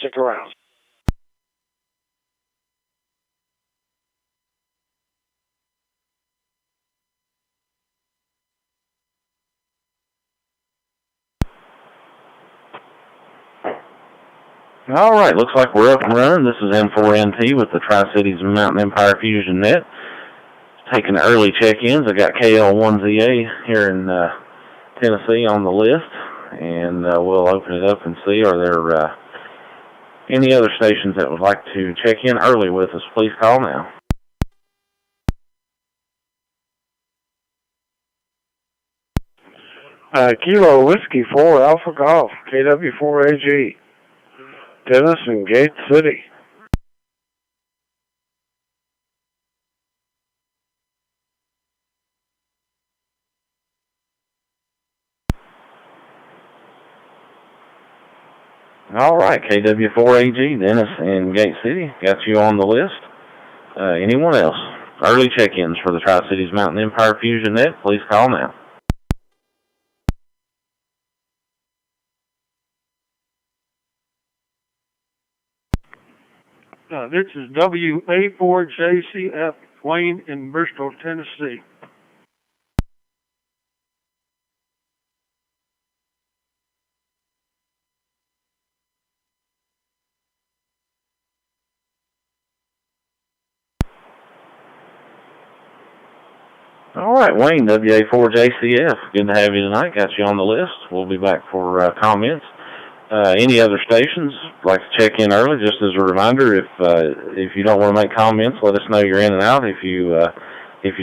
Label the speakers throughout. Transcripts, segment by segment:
Speaker 1: stick around.
Speaker 2: All right, looks like we're up and running. This is M4NT with the Tri-Cities Mountain Empire Fusion Net. Taking early check-ins. I got KL1ZA here in Tennessee on the list, and we'll open it up and see are there any other stations that would like to check in early with us. Please call now.
Speaker 1: Kilo Whiskey 4 Alpha Golf, KW4AG, Dennis in Gate City.
Speaker 2: All right, KW4AG, Dennis in Gate City, got you on the list. Anyone else? Early check-ins for the Tri-Cities Mountain Empire Fusion Net, please call now.
Speaker 1: This is WA4JCF, Wayne in Bristol, Tennessee.
Speaker 2: All right, Wayne, WA4JCF, good to have you tonight. Got you on the list. We'll be back for comments. Any other stations like to check in early? Just as a reminder, if you don't want to make comments, let us know you're in and out. If you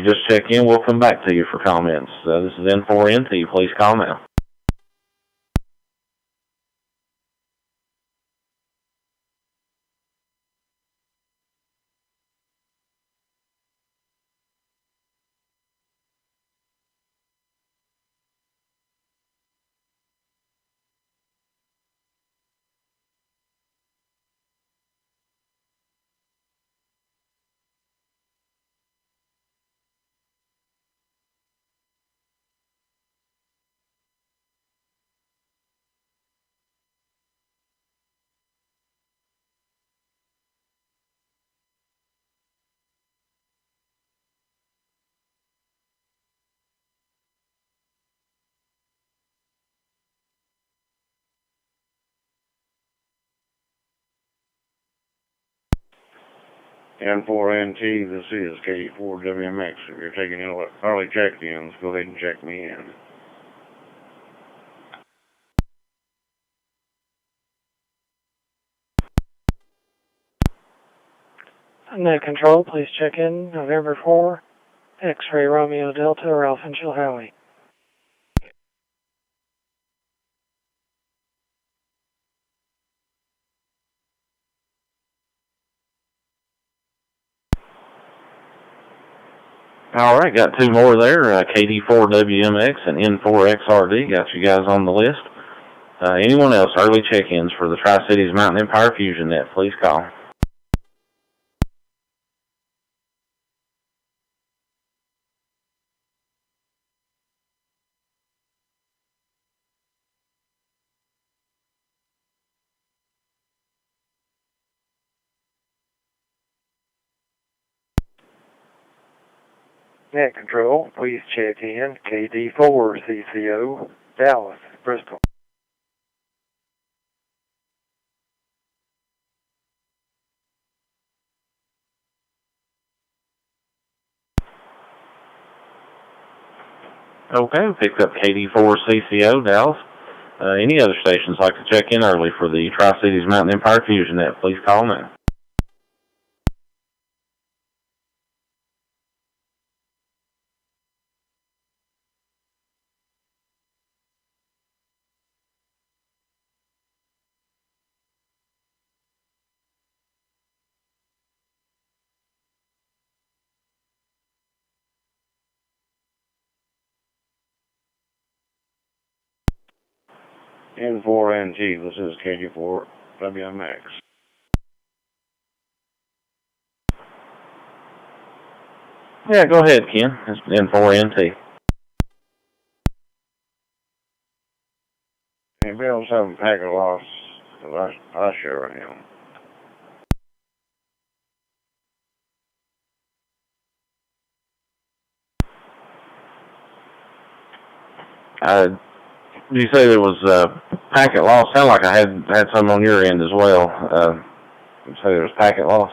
Speaker 2: just check in, we'll come back to you for comments. This is N4NT. Please call now.
Speaker 1: N4NT, this is K4WMX. If you're taking early check-ins, go ahead and check me in.
Speaker 3: Net control, please check in November 4, X-ray Romeo Delta, Ralph and Chilhowie.
Speaker 2: All right, got two more there, KD4WMX and N4XRD. Got you guys on the list. Anyone else, early check-ins for the Tri-Cities Mountain Empire Fusion Net, please call.
Speaker 1: Net control, please check in KD4CCO, Dallas, Bristol.
Speaker 2: Okay, picked up KD4CCO, Dallas. Any other stations like to check in early for the Tri-Cities Mountain Empire Fusion Net, please call now.
Speaker 1: N4NG, this is KD4WMX.
Speaker 2: Yeah, go ahead, Ken. It's N4NT.
Speaker 1: And Bill 7 packet loss, 'cause I sure am.
Speaker 2: Did you say there was packet loss? Sounded like I had some on your end as well. You say there was packet loss?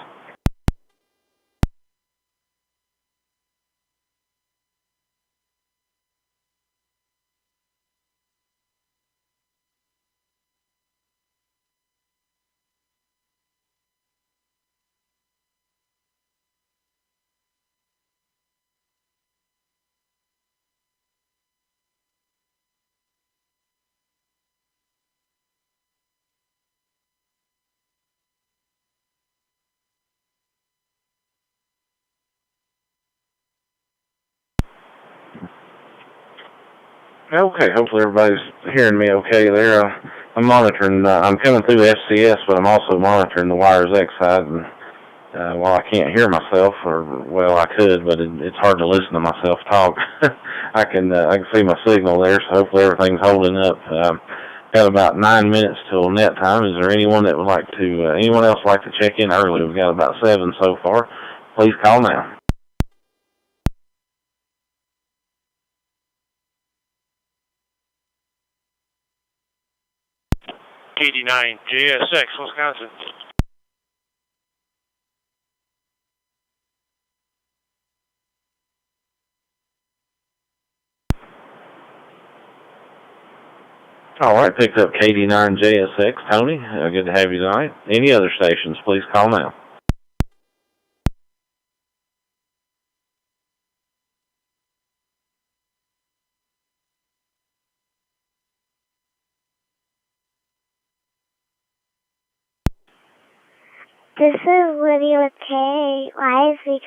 Speaker 2: Okay, hopefully everybody's hearing me okay there. I'm monitoring, I'm coming through FCS, but I'm also monitoring the Wires X side, and while I can't hear myself, or, well, I could, but it's hard to listen to myself talk. I can see my signal there, so hopefully everything's holding up. Got about 9 minutes till net time. Is there anyone that would like to, anyone else like to check in early? We've got about 7 so far. Please call now.
Speaker 4: KD9 JSX, Wisconsin.
Speaker 2: All right, picked up KD9 JSX. Tony, good to have you tonight. Any other stations, please call now.
Speaker 5: This is Lydia with KYZ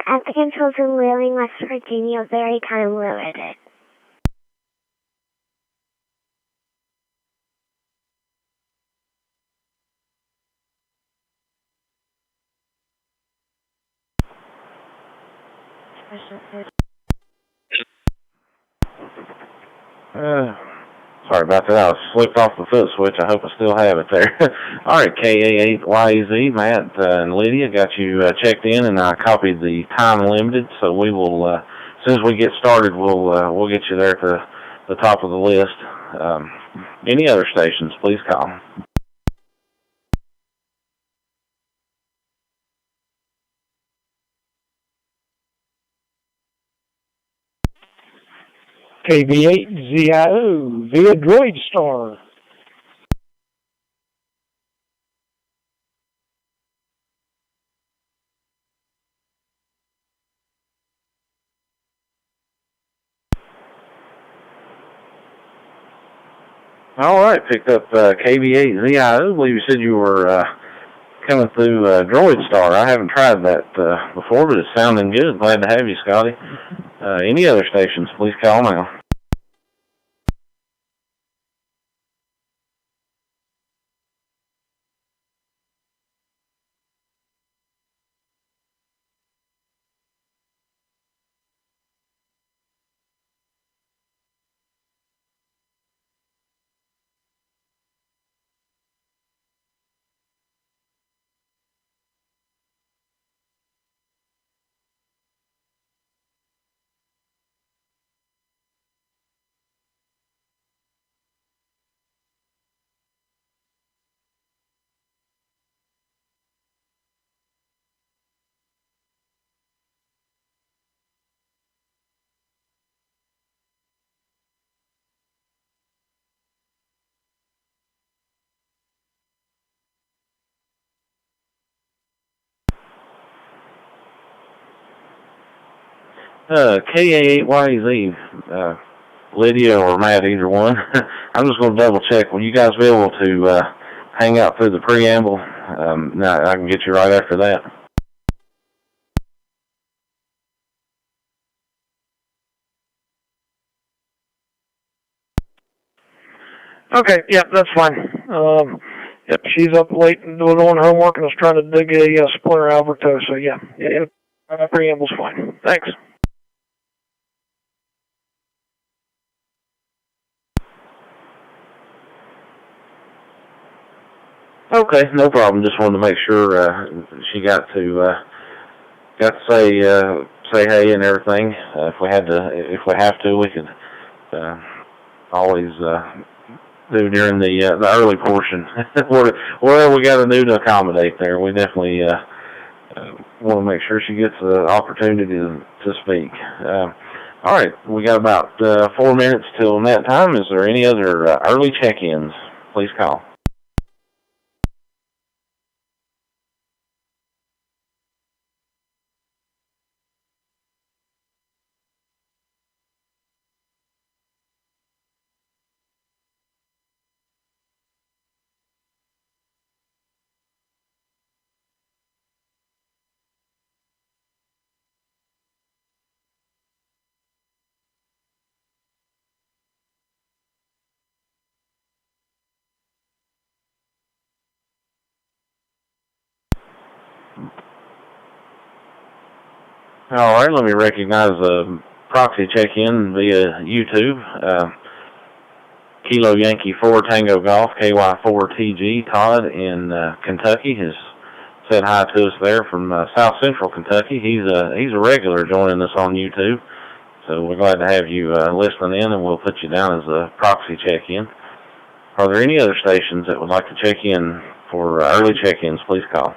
Speaker 5: at the controls in Wheeling, West Virginia, very time limited.
Speaker 2: Sorry about that. I slipped off the foot switch. I hope I still have it there. All right, KA8YZ, Matt and Lydia got you checked in, and I copied the time limited. So we will, as soon as we get started, we'll get you there at the top of the list. Any other stations, please call.
Speaker 3: KB8ZIO via Droid Star.
Speaker 2: All right, picked up KB8ZIO. I believe you said you were coming through Droid Star. I haven't tried that before, but it's sounding good. Glad to have you, Scotty. Any other stations, please call now. KA8YZ, Lydia or Matt, either one. I'm just going to double check. Will you guys be able to hang out through the preamble? Now I can get you right after that.
Speaker 3: Okay, yeah, that's fine. Yep, she's up late and doing homework and is trying to dig a Splinter Alberto, so yeah, preamble's fine. Thanks.
Speaker 2: Okay, no problem. Just wanted to make sure she got to say hey and everything. If we have to, we could always do during the early portion. Whatever we got to do to accommodate there, we definitely want to make sure she gets the opportunity to speak. All right, we got about 4 minutes till that time. Is there any other early check-ins? Please call. All right, let me recognize a proxy check-in via YouTube. Kilo Yankee 4 Tango Golf KY4TG Todd in Kentucky has said hi to us there from South Central Kentucky. He's a regular joining us on YouTube, so we're glad to have you listening in, and we'll put you down as a proxy check-in. Are there any other stations that would like to check in for early check-ins? Please call.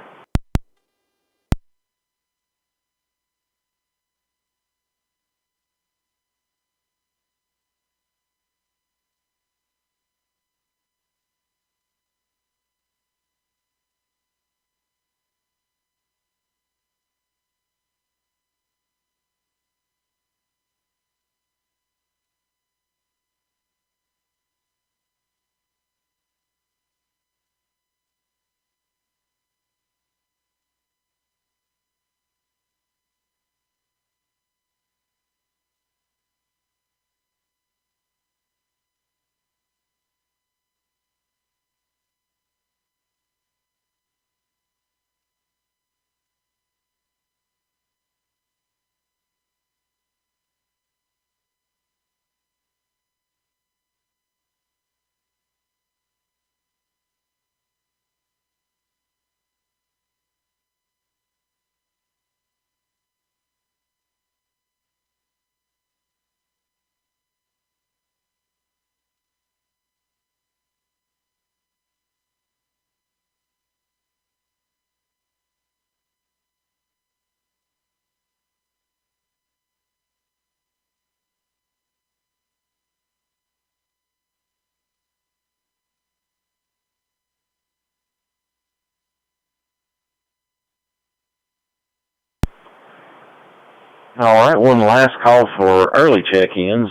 Speaker 2: All right, one last call for early check-ins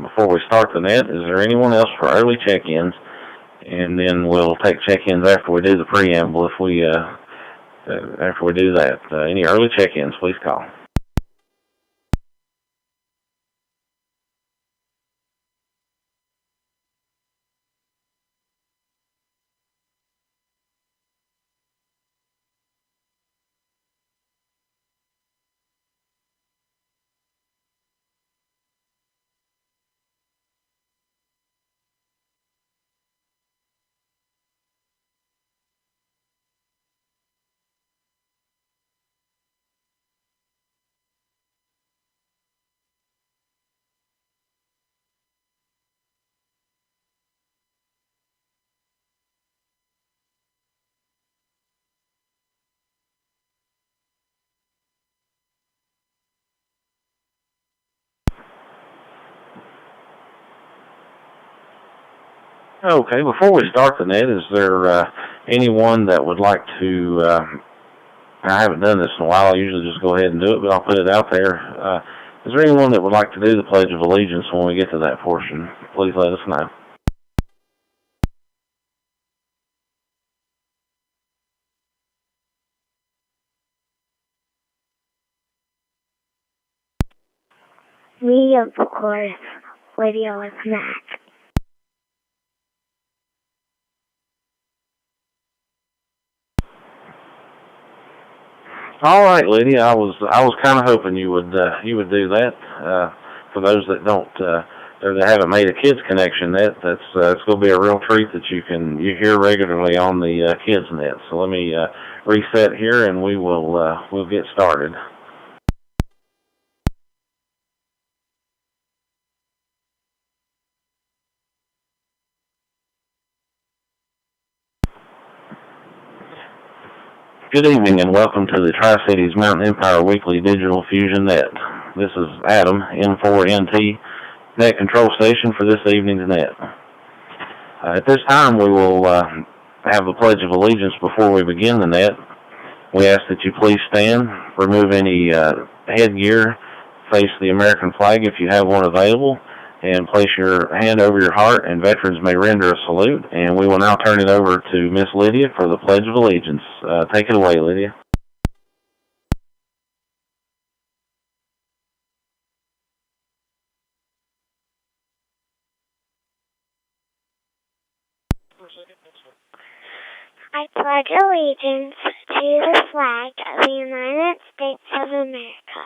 Speaker 2: before we start the net. Is there anyone else for early check-ins? And then we'll take check-ins after we do the preamble. If we after we do that, any early check-ins, please call. Okay, before we start the net, is there anyone that would like to, I haven't done this in a while, I usually just go ahead and do it, but I'll put it out there. Is there anyone that would like to do the Pledge of Allegiance when we get to that portion? Please let us know.
Speaker 5: Me, of course. Video is that.
Speaker 2: All right, Lydia. I was kind of hoping you would do that. For those that don't or they haven't made a kids connection net, it's going to be a real treat that you hear regularly on the kids net. So let me reset here, and we'll get started. Good evening and welcome to the Tri-Cities Mountain Empire Weekly Digital Fusion Net. This is Adam, M4NT, Net Control Station for this evening's net. At this time we will have a Pledge of Allegiance before we begin the net. We ask that you please stand, remove any headgear, face the American flag if you have one available, and place your hand over your heart, and veterans may render a salute. And we will now turn it over to Miss Lydia for the Pledge of Allegiance. Take it away, Lydia.
Speaker 5: I pledge allegiance to the flag of the United States of America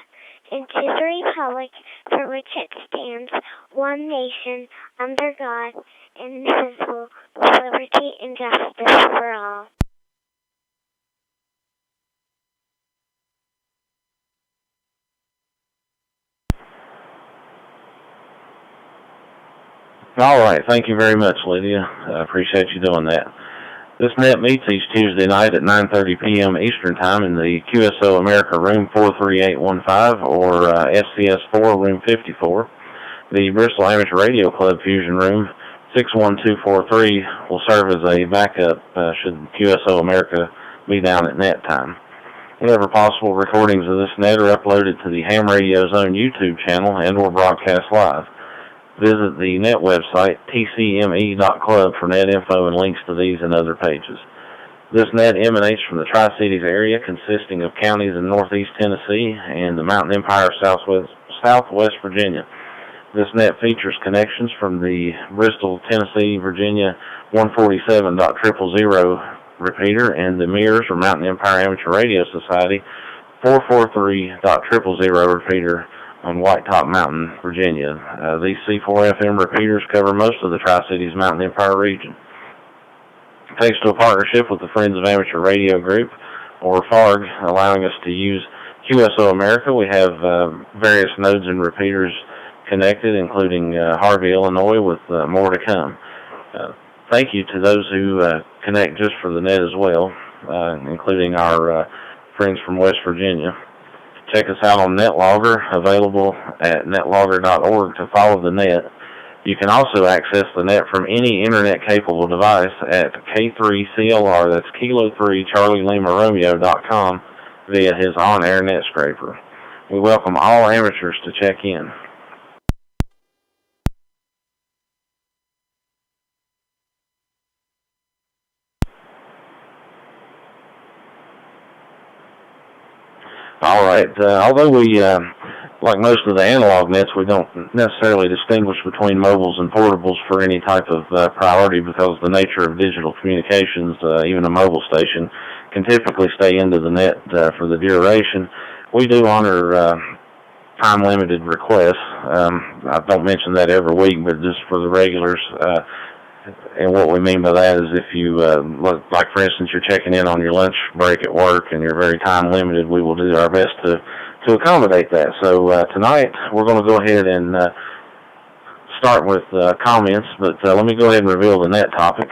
Speaker 5: and to the republic for which it stands, one nation, under God, indivisible, with liberty and justice for all.
Speaker 2: All right, thank you very much, Lydia. I appreciate you doing that. This net meets each Tuesday night at 9:30 p.m. Eastern Time in the QSO America Room 43815 or FCS4 Room 54. The Bristol Amateur Radio Club Fusion Room 61243 will serve as a backup should QSO America be down at net time. Whenever possible, recordings of this net are uploaded to the Ham Radio Zone YouTube channel and or broadcast live. Visit the net website, tcme.club, for net info and links to these and other pages. This net emanates from the Tri-Cities area, consisting of counties in northeast Tennessee and the Mountain Empire of southwest Virginia. This net features connections from the Bristol, Tennessee, Virginia 147.000 repeater and the mirrors from Mountain Empire Amateur Radio Society 443.000 repeater on White Top Mountain, Virginia. These C4 FM repeaters cover most of the Tri-Cities Mountain Empire region. Thanks to a partnership with the Friends of Amateur Radio Group, or FARG, allowing us to use QSO America, we have various nodes and repeaters connected, including Harvey, Illinois, with more to come. Thank you to those who connect just for the net as well, including our friends from West Virginia. Check us out on NetLogger, available at netlogger.org to follow the net. You can also access the net from any internet-capable device at K3CLR, that's Kilo 3 Charlie Lima Romeo.com, via his on-air net scraper. We welcome all amateurs to check in. All right. Although we, like most of the analog nets, we don't necessarily distinguish between mobiles and portables for any type of priority, because the nature of digital communications, even a mobile station, can typically stay into the net for the duration. We do honor time-limited requests. I don't mention that every week, but just for the regulars. And what we mean by that is if you, like for instance, you're checking in on your lunch break at work and you're very time limited, we will do our best to accommodate that. So tonight we're going to go ahead and start with comments, but let me go ahead and reveal the net topic.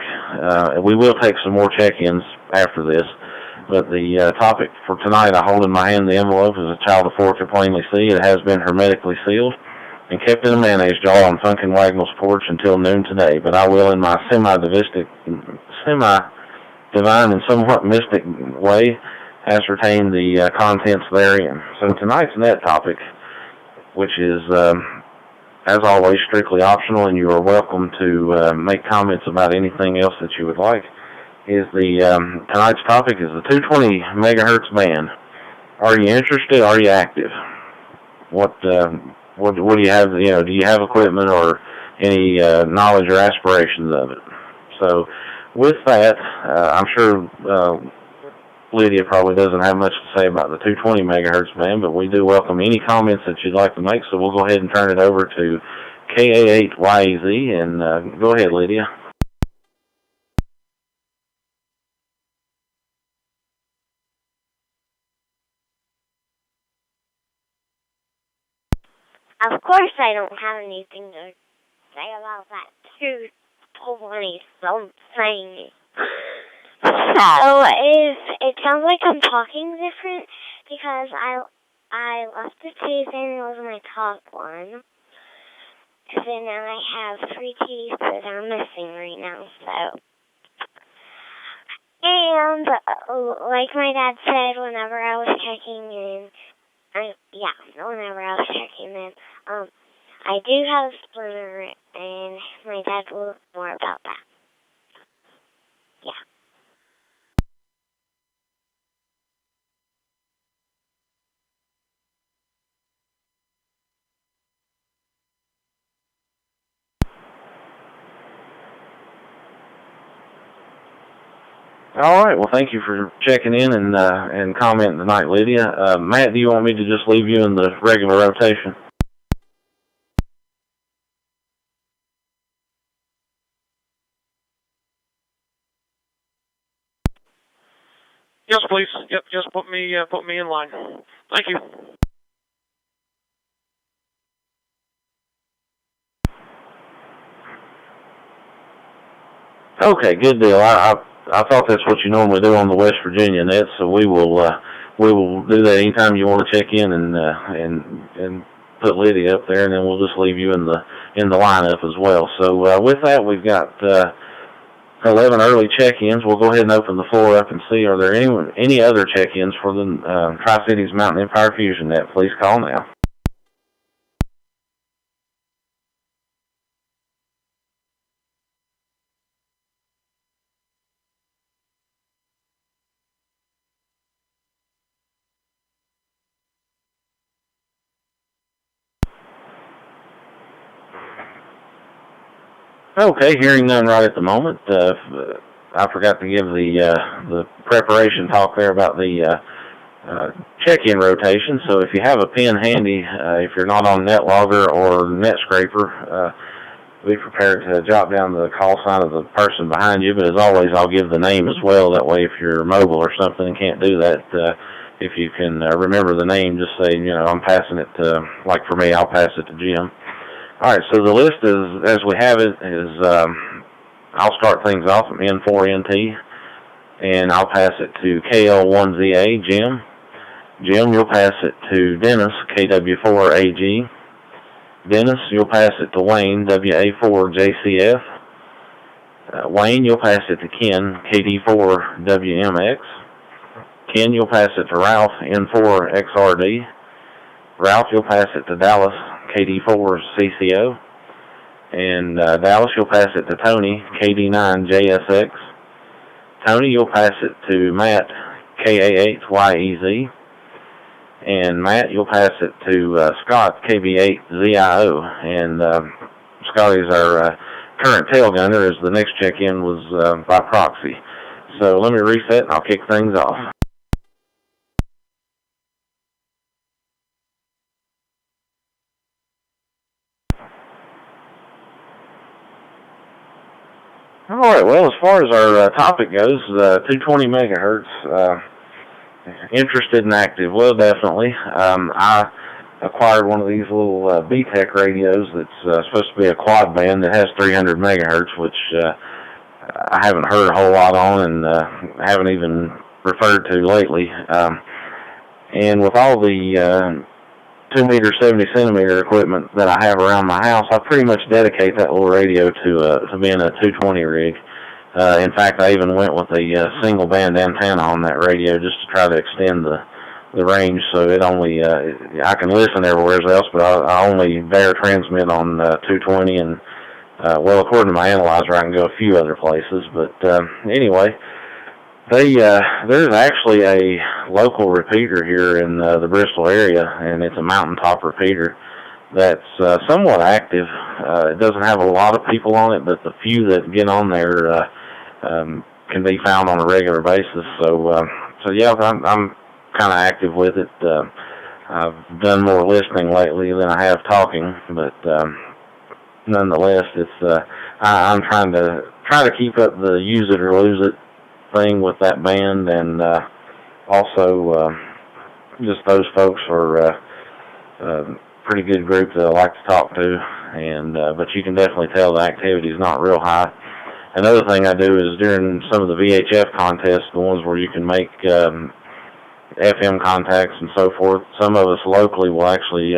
Speaker 2: We will take some more check-ins after this, but the topic for tonight, I hold in my hand the envelope as a child of four could plainly see. It has been hermetically sealed and kept in a mayonnaise jar on Funkin' Wagnall's porch until noon today, but I will, in my semi-divine and somewhat mystic way, ascertain the contents therein. So tonight's net topic, which is, as always, strictly optional, and you are welcome to make comments about anything else that you would like, is tonight's topic is the 220 megahertz band. Are you interested? Are you active? What do you have? Do you have equipment or any knowledge or aspirations of it? So, with that, I'm sure Lydia probably doesn't have much to say about the 220 megahertz band, but we do welcome any comments that you'd like to make. So we'll go ahead and turn it over to Ka8YEZ, and go ahead, Lydia.
Speaker 5: Of course I don't have anything to say about that 220-something. So, it sounds like I'm talking different because I left the teeth and it was my top one. So now I have 3 teeth that are missing right now, so. And, like my dad said, whenever I was checking in, whenever I was checking in, I do have a splinter, and my dad will look more about that. Yeah.
Speaker 2: All right. Well, thank you for checking in and commenting tonight, Lydia. Matt, do you want me to just leave you in the regular rotation?
Speaker 3: Yes, please. Yep, just put me in line. Thank you.
Speaker 2: Okay, good deal. I thought that's what you normally do on the West Virginia net, so we will do that anytime you want to check in and put Lydia up there, and then we'll just leave you in the lineup as well. So with that, we've got 11 early check-ins. We'll go ahead and open the floor up and see, are there any other check-ins for the Tri-Cities Mountain Empire Fusion net? Please call now. Okay, hearing none right at the moment. I forgot to give the preparation talk there about the check-in rotation. So if you have a pen handy, if you're not on NetLogger or NetScraper, be prepared to jot down the call sign of the person behind you. But as always, I'll give the name as well. That way, if you're mobile or something and can't do that, if you can remember the name, just say, I'm passing it to, like for me, I'll pass it to Jim. All right, so the list is, as we have it, is I'll start things off at N4NT, and I'll pass it to KL1ZA, Jim. Jim, you'll pass it to Dennis, KW4AG. Dennis, you'll pass it to Wayne, WA4JCF. Wayne, you'll pass it to Ken, KD4WMX. Ken, you'll pass it to Ralph, N4XRD. Ralph, you'll pass it to Dallas, KD4CCO. And Dallas, you'll pass it to Tony, KD9JSX. Tony, you'll pass it to Matt, KA8YEZ. And Matt, you'll pass it to Scott, KB8ZIO. And Scotty's our current tail gunner, as the next check-in was by proxy. So let me reset and I'll kick things off. All right, well, as far as our topic goes, 220 megahertz, interested and active. Well, definitely. I acquired one of these little BTEC radios that's supposed to be a quad band that has 300 megahertz, which I haven't heard a whole lot on and haven't even referred to lately. And with all the 2 meter, 70 centimeter equipment that I have around my house, I pretty much dedicate that little radio to being a 220 rig. In fact, I even went with a single band antenna on that radio just to try to extend the range, so it only I can listen everywhere else, but I only bear transmit on 220, and well, according to my analyzer, I can go a few other places. But anyway, there's actually a local repeater here in the Bristol area, and it's a mountaintop repeater that's somewhat active. It doesn't have a lot of people on it, but the few that get on there can be found on a regular basis. So yeah, I'm kind of active with it. I've done more listening lately than I have talking, but nonetheless, it's I'm trying to keep up the use it or lose it thing with that band, and also just those folks are a pretty good group that I like to talk to, and but you can definitely tell the activity is not real high. Another thing I do is during some of the VHF contests, the ones where you can make FM contacts and so forth, some of us locally will actually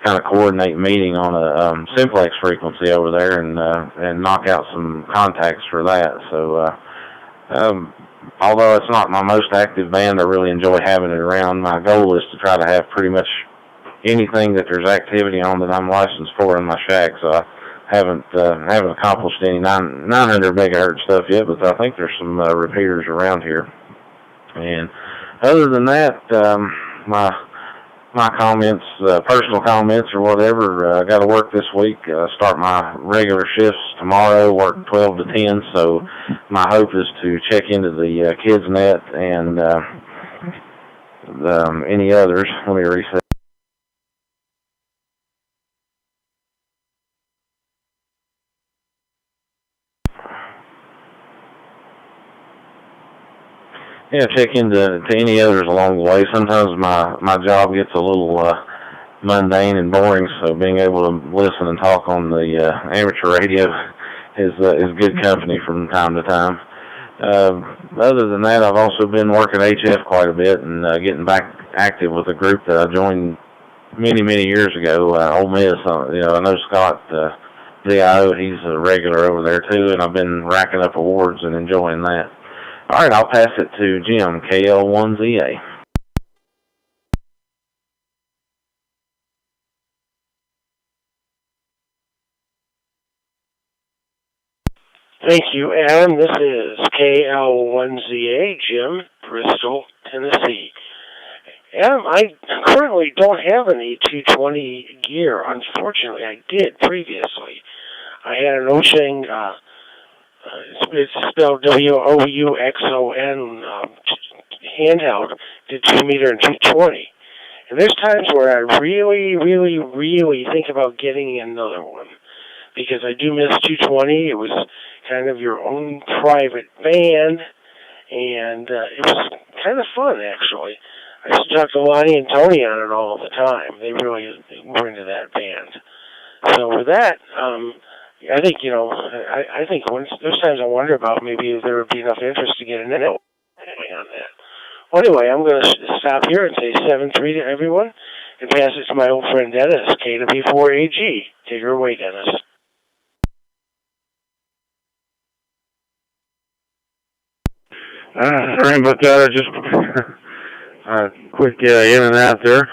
Speaker 2: kind of coordinate meeting on a simplex frequency over there and knock out some contacts for that. So although it's not my most active band, I really enjoy having it around. My goal is to try to have pretty much anything that there's activity on that I'm licensed for in my shack. So I haven't accomplished any 900 megahertz stuff yet, but I think there's some repeaters around here. And other than that, my comments, personal comments or whatever, I got to work this week. Start my regular shifts tomorrow. Work 12 to 10. So my hope is to check into the kids net and any others. Let me reset. Yeah, check into any others along the way. Sometimes my job gets a little mundane and boring, so being able to listen and talk on the amateur radio is good company from time to time. Other than that, I've also been working HF quite a bit and getting back active with a group that I joined many years ago. Ole Miss, I know Scott ZIO, he's a regular over there too, and I've been racking up awards and enjoying that. All right, I'll pass it to Jim, KL1ZA.
Speaker 6: Thank you, Adam. This is KL1ZA, Jim, Bristol, Tennessee. Adam, I currently don't have any 220 gear. Unfortunately, I did previously. I had an Osheng, it's spelled WOUXON, handheld, did 2 meter and 220. And there's times where I really think about getting another one, because I do miss 220. It was kind of your own private band, and it was kind of fun, actually. I used to talk to Lonnie and Tony on it all the time. They really were into that band. So with that, I think, I think there's times I wonder about maybe if there would be enough interest to get a net on that. Well, anyway, I'm going to stop here and say 7-3 to everyone and pass it to my old friend Dennis, K-W-4AG. Take her away, Dennis.
Speaker 1: Sorry about that. I just quick in and out there.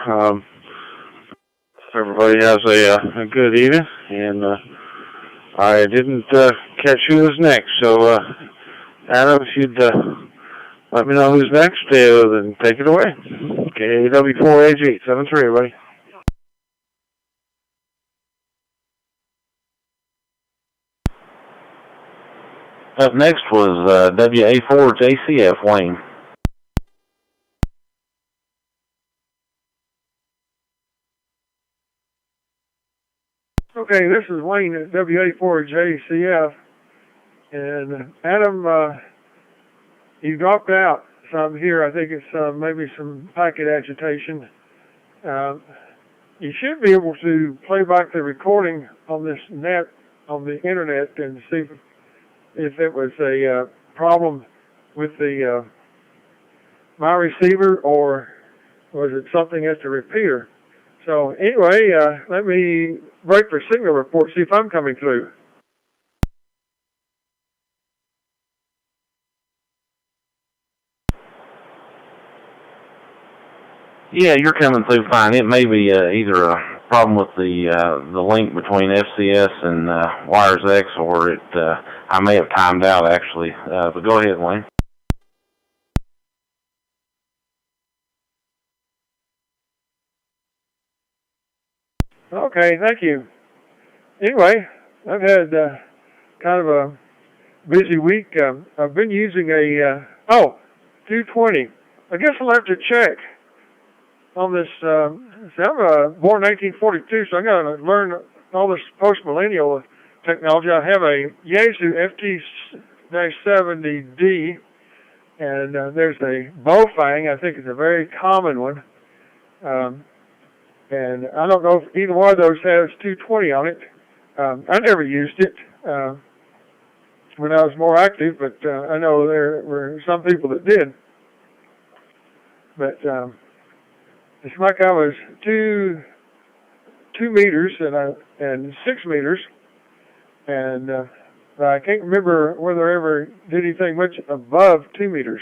Speaker 1: Everybody has a good evening, and I didn't catch who was next. So, Adam, if you'd let me know who's next, then take it away. KW4AG, 7-3, everybody.
Speaker 2: Up next was WA4JCF, Wayne.
Speaker 3: Okay, this is Wayne at WA4JCF, and Adam, you dropped out, so I'm here. I think it's maybe some packet agitation. You should be able to play back the recording on this net, on the internet, and see if it was a problem with the my receiver, or was it something at the repeater. So anyway, let me break for signal report, see if I'm coming through.
Speaker 2: Yeah, you're coming through fine. It may be either a problem with the link between FCS and Wires X, or it I may have timed out actually. But go ahead, Wayne.
Speaker 3: Okay, thank you. Anyway, I've had kind of a busy week. I've been using a 220. I guess I'll have to check on this. I'm born 1942, so I got to learn all this post-millennial technology. I have a Yaesu FT-70D, and there's a Bowfang. I think it's a very common one. And I don't know if either one of those has 220 on it. I never used it when I was more active, but I know there were some people that did. But it's like I was 2 meters and 6 meters, and I can't remember whether I ever did anything much above 2 meters,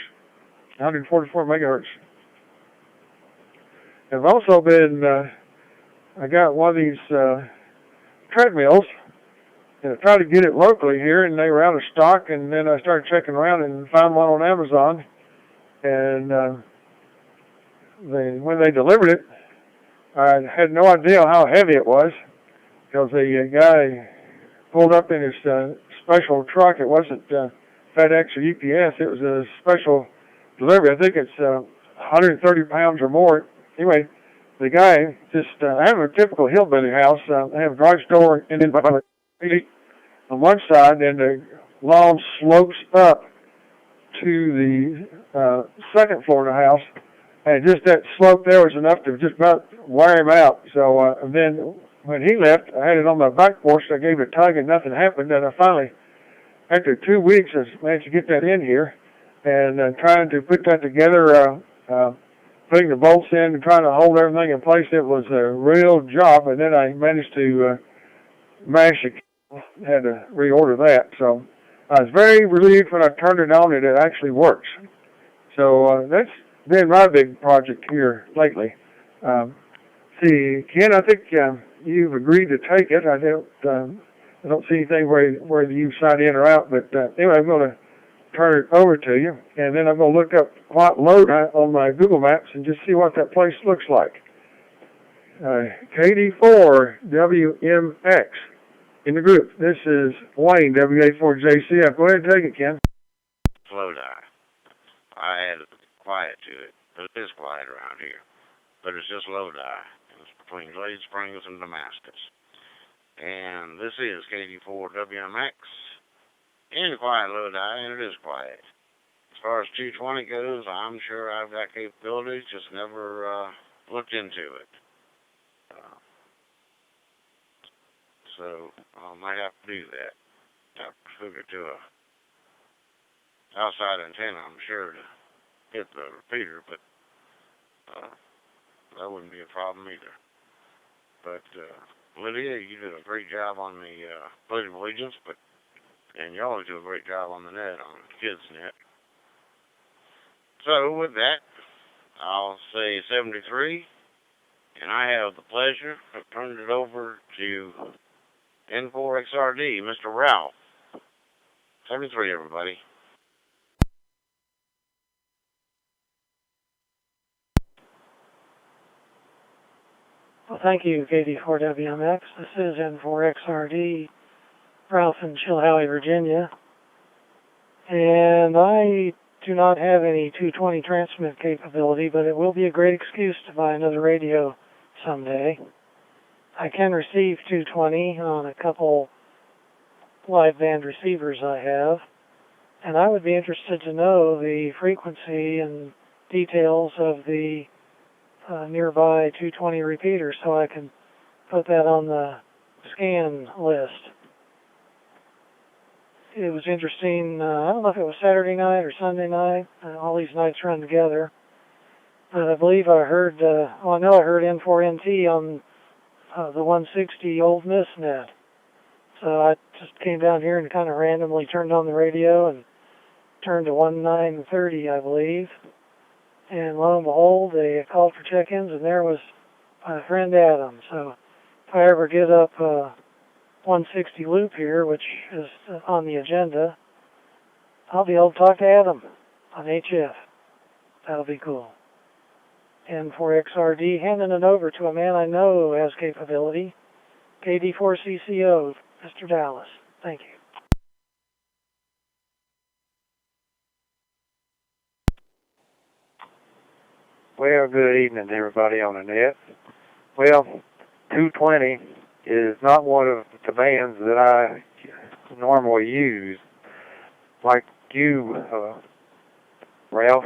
Speaker 3: 144 megahertz. I've also been, I got one of these treadmills, and I tried to get it locally here, and they were out of stock, and then I started checking around and found one on Amazon, and when they delivered it, I had no idea how heavy it was, because the guy pulled up in his special truck. It wasn't FedEx or UPS. It was a special delivery. I think it's 130 pounds or more. Anyway, the guy just, I have a typical hillbilly house. I have a garage door and then on one side, and the lawn slopes up to the second floor of the house. And just that slope there was enough to just about wear him out. So then when he left, I had it on my back porch. I gave it a tug and nothing happened. And I finally, after 2 weeks, I managed to get that in here. And trying to put that together, putting the bolts in and trying to hold everything in place, it was a real job. And then I managed to mash it. Had to reorder that. So I was very relieved when I turned it on that it actually works. So that's been my big project here lately. See, Ken, I think you've agreed to take it. I don't see anything where you sign in or out, but anyway, I'm going to turn it over to you, and then I'm going to look up what load on my Google Maps and just see what that place looks like. KD4WMX in the group. This is Wayne, WA4JCF. Go ahead and take it, Ken.
Speaker 7: Slow die. I added quiet to it, but it is quiet around here. But it's just low die. It's between Glade Springs and Damascus. And this is KD4WMX in quiet low die, and it is quiet. As far as 220 goes, I'm sure I've got capabilities, just never looked into it. So I might have to do that. Have to hook it to a outside antenna, I'm sure, to hit the repeater, but that wouldn't be a problem either. But Lydia, you did a great job on the Pledge of Allegiance, and you always do a great job on the net, on KidsNet. So with that, I'll say 73, and I have the pleasure of turning it over to N4XRD, Mr. Ralph. 73, everybody.
Speaker 8: Well, thank you, KD4WMX. This is N4XRD, Ralph in Chilhowie, Virginia. And I do not have any 220 transmit capability, but it will be a great excuse to buy another radio someday. I can receive 220 on a couple live band receivers I have, and I would be interested to know the frequency and details of the nearby 220 repeater so I can put that on the scan list. It was interesting, I don't know if it was Saturday night or Sunday night, all these nights run together, but I believe I heard, I know I heard N4NT on the 160 Old Miss net. So I just came down here and kind of randomly turned on the radio and turned to 1930, I believe. And lo and behold, they called for check-ins, and there was my friend Adam. So if I ever get up 160 loop here, which is on the agenda, I'll be able to talk to Adam on HF. That'll be cool. N4XRD, handing it over to a man I know has capability, KD4CCO, Mr. Dallas. Thank you.
Speaker 9: Well, good evening, everybody on the net. Well, 220 is not one of the bands that I normally use. Like you, Ralph,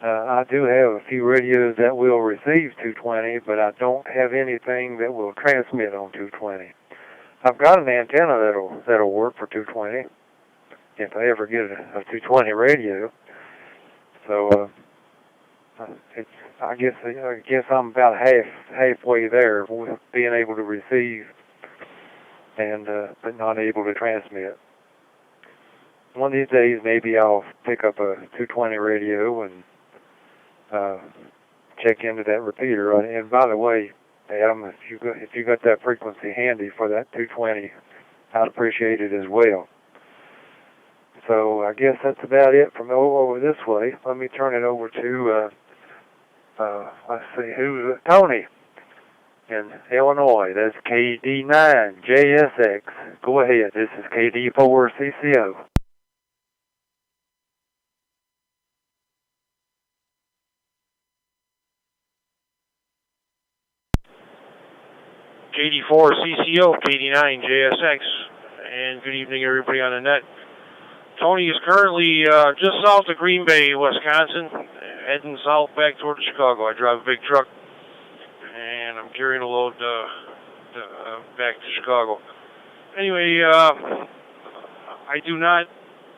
Speaker 9: I do have a few radios that will receive 220, but I don't have anything that will transmit on 220. I've got an antenna that'll work for 220 if I ever get a 220 radio. So I guess I'm about halfway there with being able to receive and but not able to transmit. One of these days, maybe I'll pick up a 220 radio and check into that repeater. And by the way, Adam, if you got that frequency handy for that 220, I'd appreciate it as well. So I guess that's about it from over this way. Let me turn it over to let's see, who's it? Tony in Illinois. That's KD9JSX. Go ahead. This is KD4CCO.
Speaker 4: KD4CCO, KD9JSX, and good evening everybody on the net. Tony is currently just south of Green Bay, Wisconsin, heading south back towards Chicago. I drive a big truck, and I'm carrying a load back to Chicago. Anyway, I do not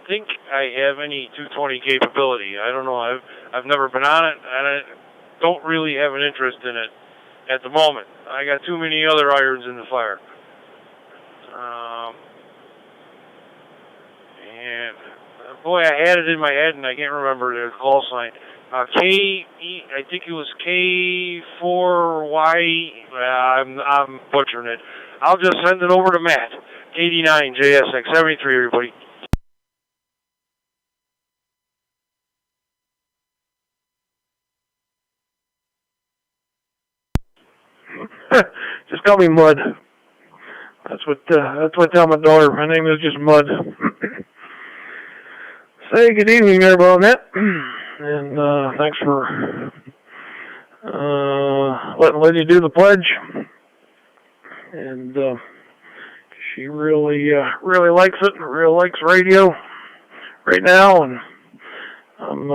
Speaker 4: think I have any 220 capability. I don't know. I've never been on it, and I don't really have an interest in it at the moment. I got too many other irons in the fire. And boy, I had it in my head and I can't remember the call sign. I think it was K4Y. I'm butchering it. I'll just send it over to Matt. KD9JSX73, everybody.
Speaker 3: Just call me Mud. That's what I tell my daughter. My name is just Mud. Say good evening, everybody on that, and thanks for letting Lydia do the pledge. And she really likes it. Really likes radio right now, and I'm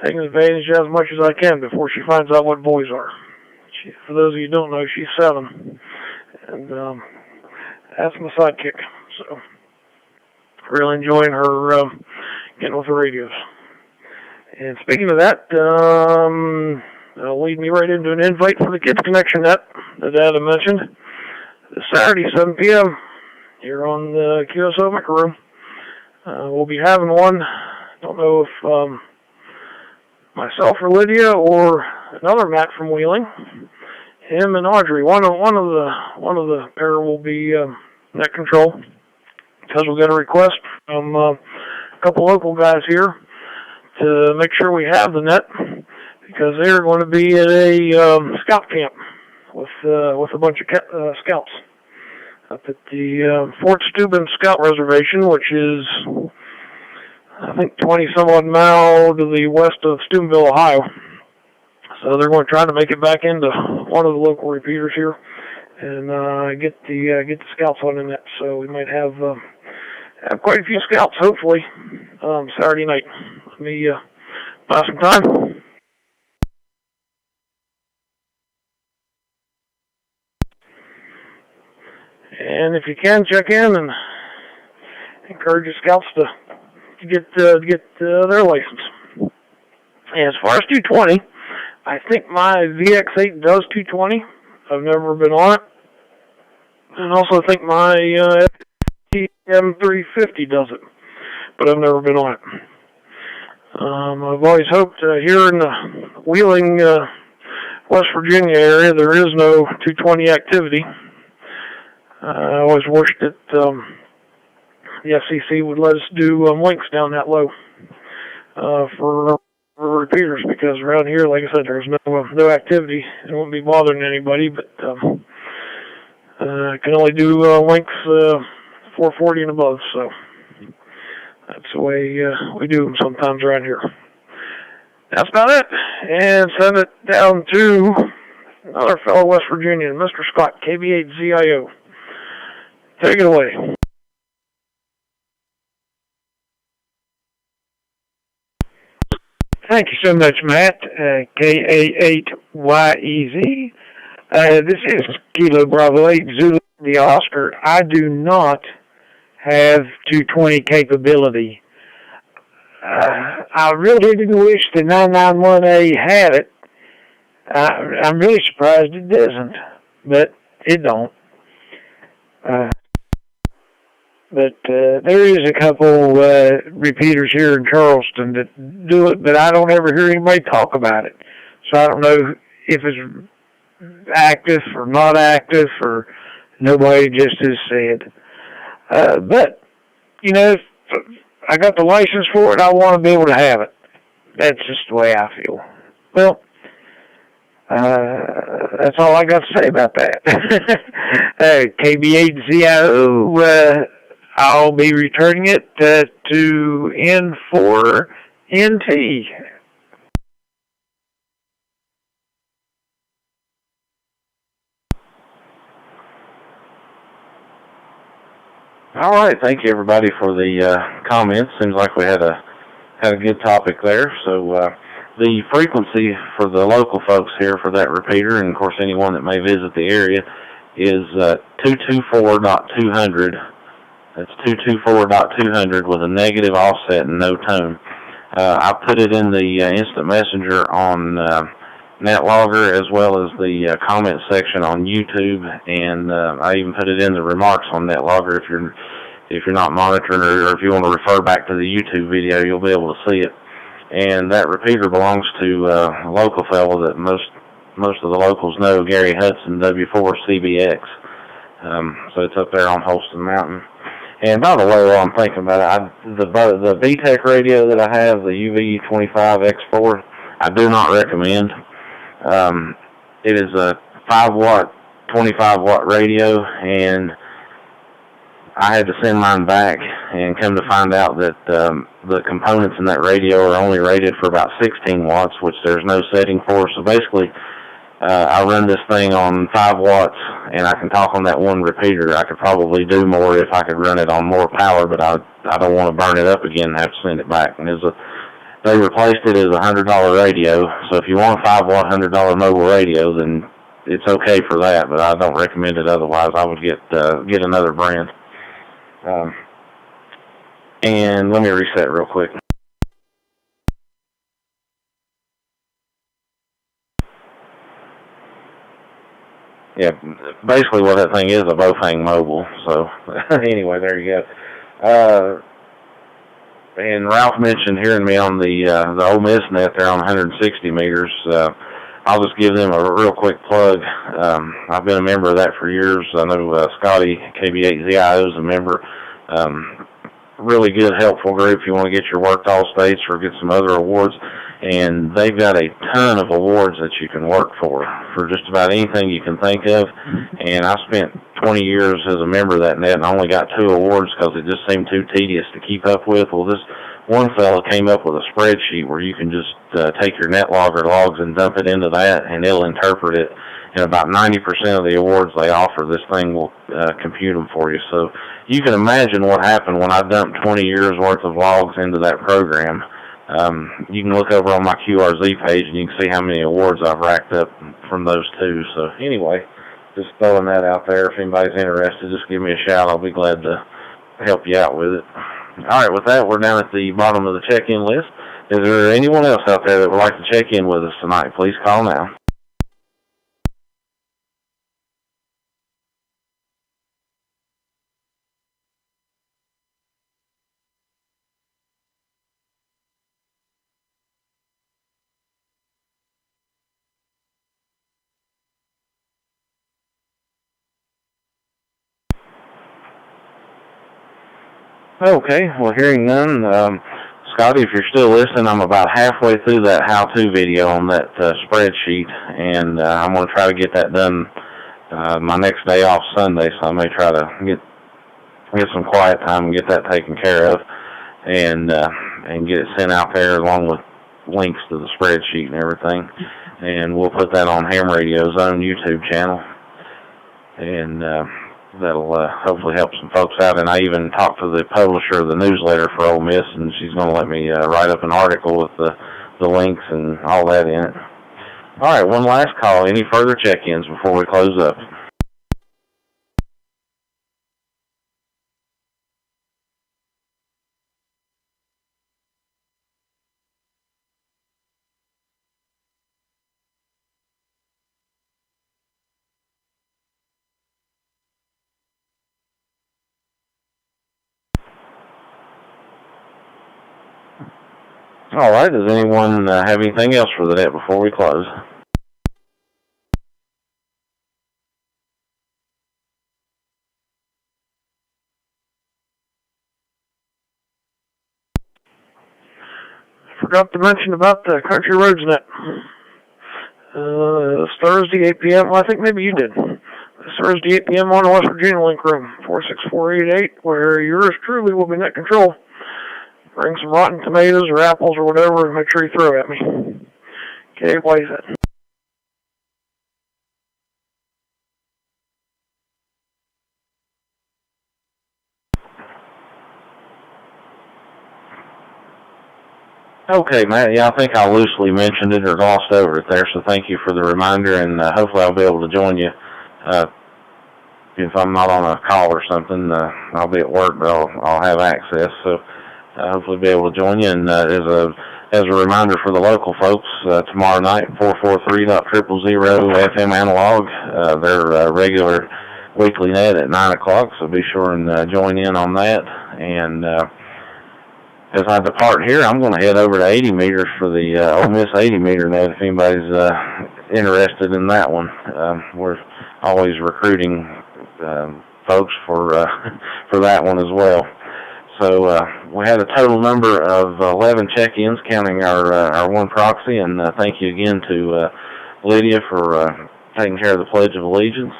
Speaker 3: taking advantage as much as I can before she finds out what boys are. For those of you who don't know, she's 7, and that's my sidekick. So, really enjoying her getting with the radios. And speaking of that, that'll lead me right into an invite for the Kids Connection Net that Adam mentioned. This Saturday, 7 p.m., here on the QSO America room. We'll be having one. Don't know if myself or Lydia or another Matt from Wheeling, him and Audrey, one of the pair will be net control, because we'll get a request from a couple local guys here to make sure we have the net, because they're going to be at a scout camp with a bunch of scouts up at the Fort Steuben Scout Reservation, which is, I think, 20-some-odd miles to the west of Steubenville, Ohio. So they're going to try to make it back into one of the local repeaters here and get the scouts on the net. So we might have quite a few scouts, hopefully, Saturday night. Let me buy some time. And if you can, check in and encourage the scouts to get their license. And as far as 220, I think my VX8 does 220. I've never been on it. And also think my M350 does it, but I've never been on it. I've always hoped here in the Wheeling, West Virginia area, there is no 220 activity. I always wished that the FCC would let us do links down that low for repeaters, because around here, like I said, there's no activity. It won't be bothering anybody, but I can only do links 440 and above, so that's the way we do them sometimes around here. That's about it. And send it down to another fellow West Virginian, Mr. Scott, KB8ZIO. Take it away. Thank you so much, Matt. KA8YEZ. This is Kilo Bravo 8 Zulu the Oscar. I do not have 220 capability. I really didn't wish the 991A had it. I'm really surprised it doesn't, but it don't. But there is a couple repeaters here in Charleston that do it, but I don't ever hear anybody talk about it. So I don't know if it's active or not active, or nobody just has said. But, you know, if I got the license for it, I want to be able to have it. That's just the way I feel. Well, that's all I got to say about that. KB8ZIO, I'll be returning it to N4NT.
Speaker 2: All right, thank you everybody for the comments. Seems like we had a good topic there. So the frequency for the local folks here for that repeater, and of course anyone that may visit the area, is 224.200. That's 224.200 with a negative offset and no tone. I put it in the instant messenger on NetLogger, as well as the comment section on YouTube, and I even put it in the remarks on NetLogger. If you're not monitoring, or if you want to refer back to the YouTube video, you'll be able to see it. And that repeater belongs to a local fellow that most of the locals know, Gary Hudson, W4CBX. So it's up there on Holston Mountain. And by the way, while I'm thinking about it, the VTEC radio that I have, the UV25X4, I do not recommend. It is a 5-watt, 25-watt radio, and I had to send mine back and come to find out that the components in that radio are only rated for about 16 watts, which there's no setting for. So basically, I run this thing on 5 watts, and I can talk on that one repeater. I could probably do more if I could run it on more power, but I don't want to burn it up again and have to send it back. And they replaced it as a $100 radio, so if you want a 5-watt $100 mobile radio, then it's okay for that, but I don't recommend it otherwise. I would get another brand. And let me reset real quick. Yeah, basically what that thing is, a Bofang mobile. So anyway, there you go. And Ralph mentioned hearing me on the Ole Miss net there on 160 meters. I'll just give them a real quick plug. I've been a member of that for years. I know Scotty, KB8ZIO, is a member. Really good, helpful group if you want to get your work to all states or get some other awards. And they've got a ton of awards that you can work for just about anything you can think of. And I spent 20 years as a member of that net and I only got 2 awards because it just seemed too tedious to keep up with. Well, this one fellow came up with a spreadsheet where you can just take your NetLogger logs and dump it into that, and it'll interpret it. And about 90% of the awards they offer, this thing will compute them for you. So you can imagine what happened when I dumped 20 years worth of logs into that program. You can look over on my QRZ page and you can see how many awards I've racked up from those 2. So anyway, just throwing that out there. If anybody's interested, just give me a shout. I'll be glad to help you out with it. All right, with that, we're down at the bottom of the check-in list. Is there anyone else out there that would like to check in with us tonight? Please call now. Okay, well, hearing none, Scotty, if you're still listening, I'm about halfway through that how-to video on that spreadsheet, and I'm going to try to get that done my next day off Sunday, so I may try to get some quiet time and get that taken care of, and get it sent out there along with links to the spreadsheet and everything. And we'll put that on Ham Radio's own YouTube channel. And that'll hopefully help some folks out. And I even talked to the publisher of the newsletter for Ole Miss, and she's going to let me write up an article with the links and all that in it. All right, one last call. Any further check-ins before we close up? All right, does anyone have anything else for the net before we close?
Speaker 6: Forgot to mention about the Country Roads Net. It's Thursday, 8 p.m. Well, I think maybe you did. It's Thursday, 8 p.m. on the West Virginia link room, 46488, where yours truly will be net control. Bring some rotten tomatoes or apples or whatever, and make sure you throw at me. Okay, why is that?
Speaker 2: Okay, Matt. Yeah, I think I loosely mentioned it or glossed over it there, so thank you for the reminder, and hopefully I'll be able to join you. If I'm not on a call or something, I'll be at work, but I'll have access, so hopefully be able to join you. And as a reminder for the local folks, tomorrow night, 443.000 FM analog, their regular weekly net at 9 o'clock, so be sure and join in on that. And as I depart here, I'm going to head over to 80 meters for the Ole Miss 80 meter net if anybody's interested in that one. We're always recruiting folks for that one as well. So we had a total number of 11 check-ins, counting our one proxy, and thank you again to Lydia for taking care of the Pledge of Allegiance.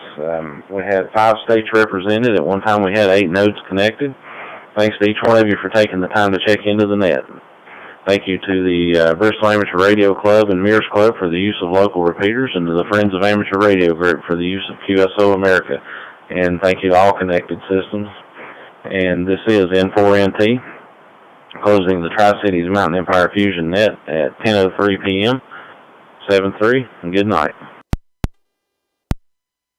Speaker 2: We had 5 states represented. At one time we had 8 nodes connected. Thanks to each one of you for taking the time to check into the net. Thank you to the Bristol Amateur Radio Club and Mears Club for the use of local repeaters, and to the Friends of Amateur Radio Group for the use of QSO America. And thank you to all connected systems. And this is N4NT, closing the Tri-Cities Mountain Empire Fusion net at 10:03 p.m. 7-3, and good night.